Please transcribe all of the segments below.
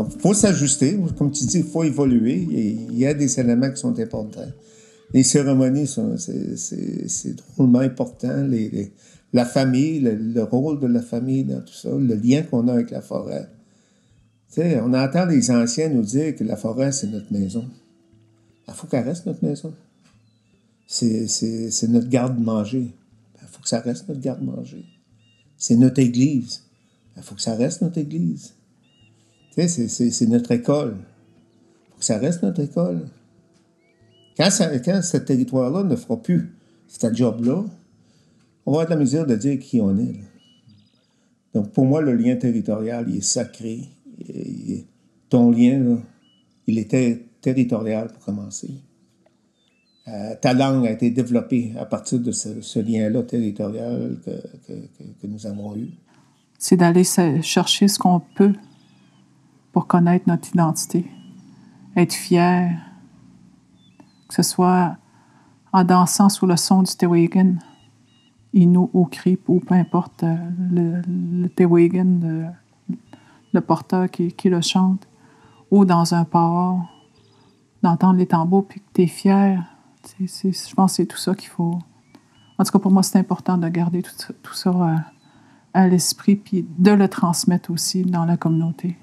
Donc, il faut s'ajuster. Comme tu dis, il faut évoluer. Il y a des éléments qui sont importants. Les cérémonies, c'est drôlement important. La famille, le rôle de la famille dans tout ça, le lien qu'on a avec la forêt. Tu sais, on entend les anciens nous dire que la forêt, c'est notre maison. Il faut qu'elle reste notre maison. C'est notre garde-manger. Il faut que ça reste notre garde-manger. C'est notre église. Il faut que ça reste notre église. Tu sais, c'est notre école. Il faut que ça reste notre école. Quand ce territoire-là ne fera plus ce job-là, on va être à la mesure de dire qui on est. Là. Donc, pour moi, le lien territorial, il est sacré. Ton lien, là, il est territorial pour commencer. Ta langue a été développée à partir de ce lien-là territorial que nous avons eu. C'est d'aller chercher ce qu'on peut pour connaître notre identité. Être fier, que ce soit en dansant sous le son du Tewagin, Innu ou Crip, ou peu importe le Tewagin, le porteur qui le chante, ou dans un port, d'entendre les tambours puis que tu es fier. Je pense que c'est tout ça qu'il faut. En tout cas, pour moi, c'est important de garder tout ça à l'esprit puis de le transmettre aussi dans la communauté.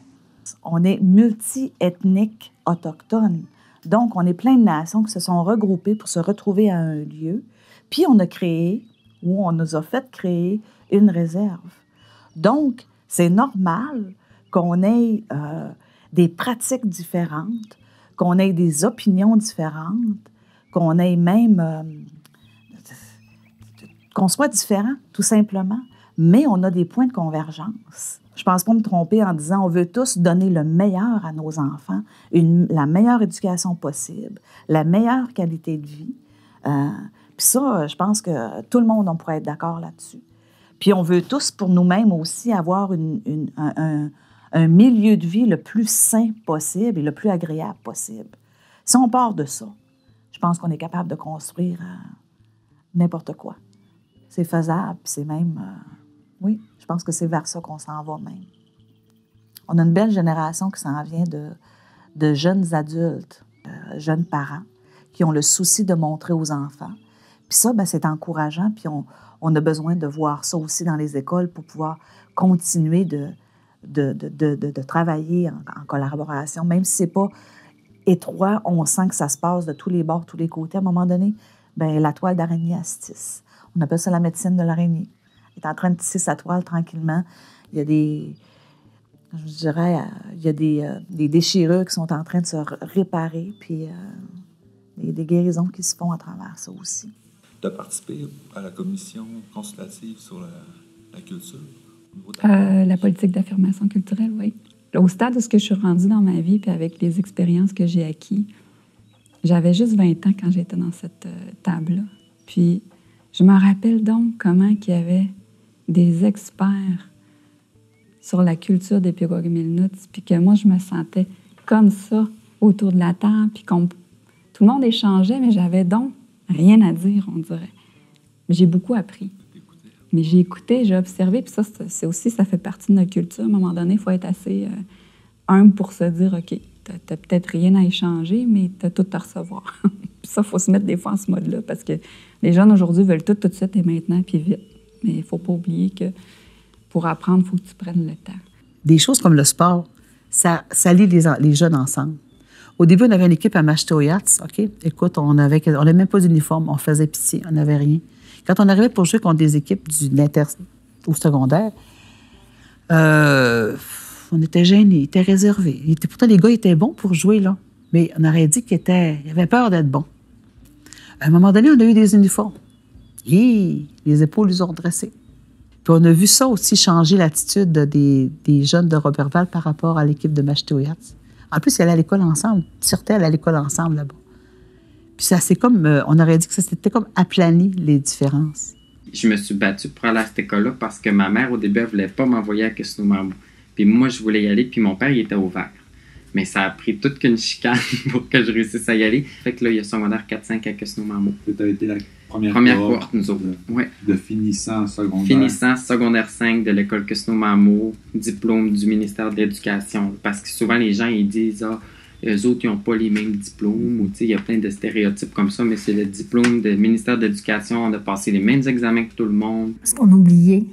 On est multi-ethnique autochtone. Donc, on est plein de nations qui se sont regroupées pour se retrouver à un lieu. Puis, on a créé, ou on nous a fait créer, une réserve. Donc, c'est normal qu'on ait des pratiques différentes, qu'on ait des opinions différentes, qu'on ait même... qu'on soit différent, tout simplement. Mais on a des points de convergence. Je ne pense pas me tromper en disant on veut tous donner le meilleur à nos enfants, la meilleure éducation possible, la meilleure qualité de vie. Puis ça, je pense que tout le monde, on pourrait être d'accord là-dessus. Puis on veut tous, pour nous-mêmes aussi, avoir un milieu de vie le plus sain possible et le plus agréable possible. Si on part de ça, je pense qu'on est capable de construire n'importe quoi. C'est faisable, puis c'est même... oui, je pense que c'est vers ça qu'on s'en va même. On a une belle génération qui s'en vient de jeunes adultes, jeunes parents, qui ont le souci de montrer aux enfants. Puis ça, c'est encourageant, puis on a besoin de voir ça aussi dans les écoles pour pouvoir continuer de travailler en collaboration. Même si c'est pas étroit, on sent que ça se passe de tous les bords, tous les côtés. À un moment donné, la toile d'araignée, elle se tisse. On appelle ça la médecine de l'araignée. Elle est en train de tisser sa toile tranquillement. Il y a des déchirures qui sont en train de se réparer, puis des guérisons qui se font à travers ça aussi. Tu as participé à la commission consultative sur la culture? La politique d'affirmation culturelle, oui. Au stade où je suis rendue dans ma vie, puis avec les expériences que j'ai acquises, j'avais juste 20 ans quand j'étais dans cette table-là. Puis je me rappelle donc comment il y avait des experts sur la culture des Pikwakamiilnuts, puis que moi, je me sentais comme ça autour de la table, puis tout le monde échangeait, mais j'avais donc rien à dire, on dirait. Mais j'ai beaucoup appris. Mais j'ai écouté, j'ai observé, puis ça, ça fait partie de notre culture. À un moment donné, il faut être assez humble pour se dire, OK, t'as peut-être rien à échanger, mais t'as tout à recevoir. Puis ça, il faut se mettre des fois en ce mode-là, parce que les jeunes aujourd'hui veulent tout de suite et maintenant, puis vite. Mais il ne faut pas oublier que pour apprendre, il faut que tu prennes le temps. Des choses comme le sport, ça lie les jeunes ensemble. Au début, on avait une équipe à Mashtoyats, OK? Écoute, on n'avait même pas d'uniforme, on faisait pitié, on n'avait rien. Quand on arrivait pour jouer contre des équipes au secondaire, on était gênés, ils étaient réservés. Pourtant, les gars étaient bons pour jouer, là. Mais on aurait dit qu'ils avaient peur d'être bons. À un moment donné, on a eu des uniformes. Et les épaules les ont redressées. Puis on a vu ça aussi changer l'attitude des jeunes de Roberval par rapport à l'équipe de Mashtoyats. En plus, ils allaient à l'école ensemble. Sortaient à l'école ensemble là-bas. Puis ça, c'est comme, on aurait dit que ça s'était comme aplani les différences. Je me suis battue pour aller à cette école-là parce que ma mère, au début, elle voulait pas m'envoyer à Kisnumambu. Puis moi, je voulais y aller, puis mon père, il était ouvert. Mais ça a pris toute qu'une chicane pour que je réussisse à y aller. Fait que là, il y a secondaire 4-5 à Quesno-Mamou. Tu as été la première cohorte, nous autres. Ouais. De finissant secondaire. Finissant secondaire 5 de l'école Quesno-Mamou, diplôme du ministère de l'Éducation. Parce que souvent, les gens, ils disent « Ah, eux autres, ils n'ont pas les mêmes diplômes. » Ou tu sais, il y a plein de stéréotypes comme ça, mais c'est le diplôme du ministère de l'Éducation. On a passé les mêmes examens que tout le monde. Parce qu'on oubliait.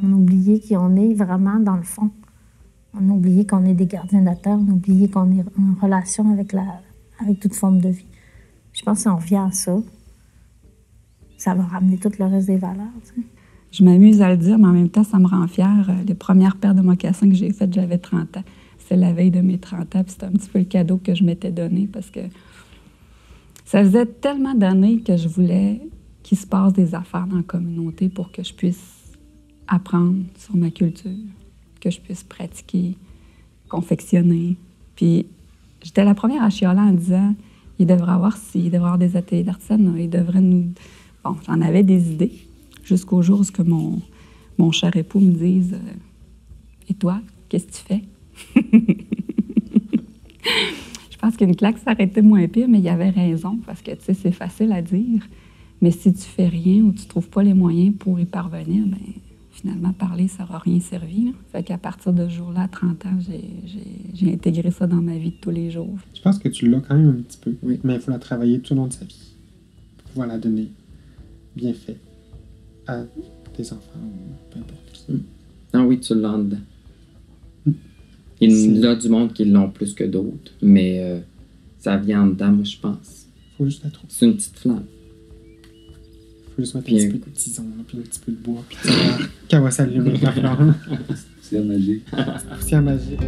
On oubliait qui on est vraiment dans le fond. On oubliait qu'on est des gardiens de la terre. On oubliait qu'on est en relation avec toute forme de vie. Je pense que si on revient à ça, ça va ramener tout le reste des valeurs. Tu sais. Je m'amuse à le dire, mais en même temps, ça me rend fière. Les premières paires de mocassins que j'ai faites, j'avais 30 ans. C'est la veille de mes 30 ans, puis c'était un petit peu le cadeau que je m'étais donné parce que ça faisait tellement d'années que je voulais qu'il se passe des affaires dans la communauté pour que je puisse apprendre sur ma culture, que je puisse pratiquer, confectionner. Puis j'étais la première à chialer en disant il devrait avoir ci, il devrait avoir des ateliers d'artisanat, il devrait nous... Bon, j'en avais des idées, jusqu'au jour où mon cher époux me dise et toi, qu'est-ce que tu fais? Je pense qu'une claque, ça aurait été moins pire, mais il y avait raison, parce que, tu sais, c'est facile à dire, mais si tu fais rien ou tu trouves pas les moyens pour y parvenir, bien, finalement, parler, ça n'aura rien servi. Là. Fait qu'à partir de ce jour-là, à 30 ans, j'ai intégré ça dans ma vie de tous les jours. Je pense que tu l'as quand même un petit peu, oui. Mais il faut la travailler tout au long de sa vie pour pouvoir la donner bien fait à tes enfants ou peu importe qui. Ah oui, tu l'as en dedans. Il y a du monde qui l'ont plus que d'autres, mais ça vient en dedans, moi, je pense. Faut juste la trouver. C'est une petite flamme. Faut juste mettre un petit peu de tison, puis un petit peu de bois, puis qu'elle va s'allumer la flamme. C'est magique. C'est magique.